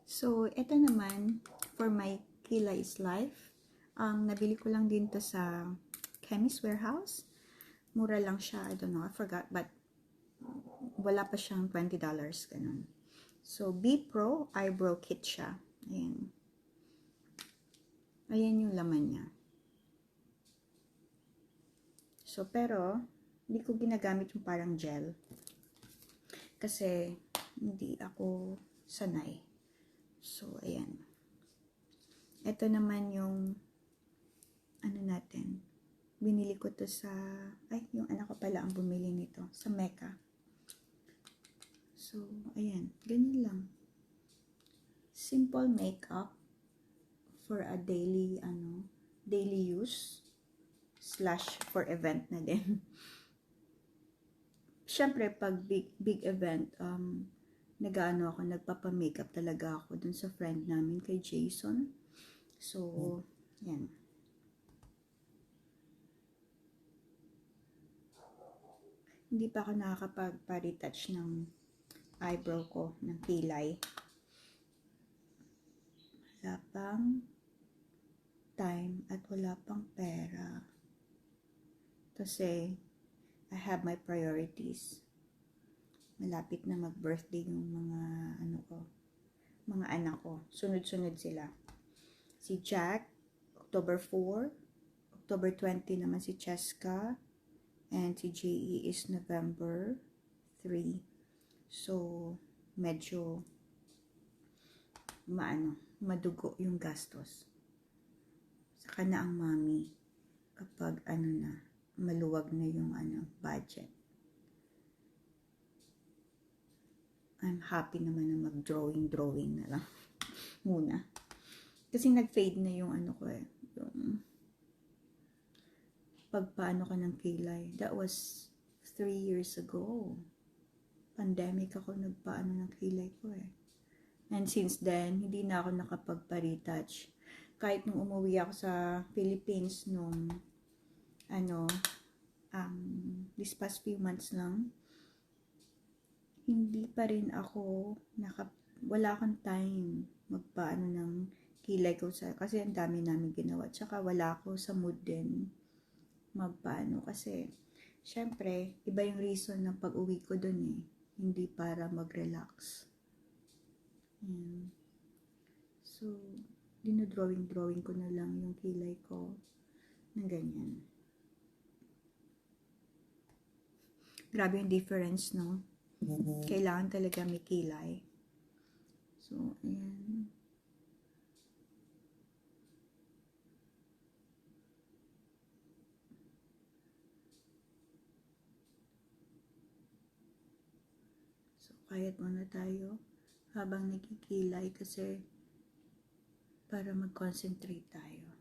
So, ito naman, for my Kilay is Life. Nabili ko lang din to sa Chemist Warehouse. Mura lang siya, I don't know, I forgot, but wala pa siyang $20, ganun. So, B Pro Eyebrow Kit siya. Ayan. Ayan yung laman niya. So, pero, hindi ko ginagamit yung parang gel. Kasi, hindi ako sanay. So, ayan. Ito naman yung, ano natin, binili ko to sa, yung anak ko pala ang bumili nito, sa Mecca. So, ayan. Ganyan lang. Simple makeup for a daily, daily use / for event na din. Siyempre, pag big event, nagpapa-makeup talaga ako dun sa friend namin kay Jason. So, yan. Hindi pa ako nakakapag-retouch ng eyebrow ko, ng kilay. Wala pang time at wala pang pera. Kasi, I have my priorities. Malapit na mag-birthday yung mga anak ko. Sunod-sunod sila. Si Jack, October 4. October 20 naman si Cheska. And si JE is November 3. So, medyo madugo yung gastos. Saka na ang mami kapag maluwag na yung budget. I'm happy naman na mag-drawing na lang muna. Kasi nag-fade na yung yung pagpaano ka ng kilay. That was 3 years ago. Pandemic ako nagpaano ng kilay ko eh. And since then, hindi na ako nakapagpa-retouch. Kahit nung umuwi ako sa Philippines nung this past few months lang, hindi pa rin ako wala akong time magpaano ng kilay ko kasi ang dami namin ginawa. Tsaka wala ako sa mood din magpaano kasi syempre, iba yung reason ng pag-uwi ko dun eh. Hindi para mag-relax. So, dinodrawing ko na lang yung kilay ko ng ganyan. Grabe yung difference, no? Kailangan talaga may kilay. So, ayan. So, quiet muna tayo habang nagkikilay kasi para mag-concentrate tayo.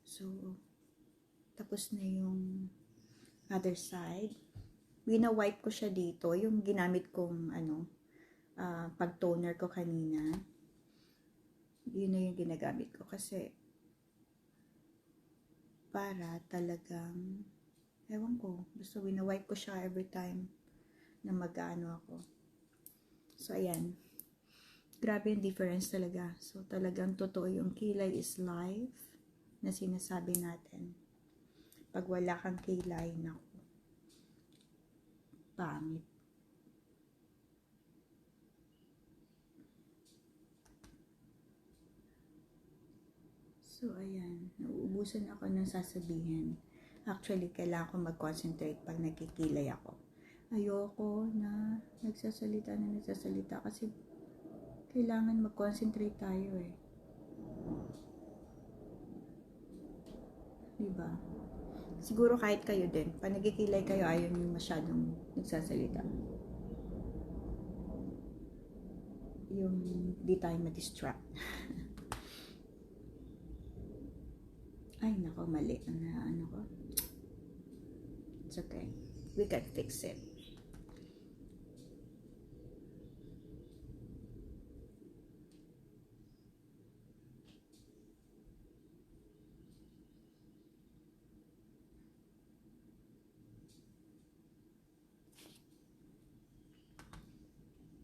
So, tapos na yung other side. Wina-wipe ko siya dito. Yung ginamit kong pag-toner ko kanina. Yun na yung ginagamit ko kasi para talagang ewan ko. Basta wina-wipe ko siya every time na ako. So, ayan. Grabe yung difference talaga. So, talagang totoo yung kilay is life na sinasabi natin. Pag wala kang kilay, naku, pangit. So, ayan. Nauubusan ako ng sasabihin. Actually, kailangan ko mag-concentrate pag nagkikilay ako. Ayoko na nagsasalita kasi kailangan mag-concentrate tayo eh. Diba? Siguro kahit kayo din, pag nagkikilay kayo, ayaw nyo masyadong nagsasalita. Yung di tayo ma-distract. Ay, nako, mali. It's okay. We can fix it.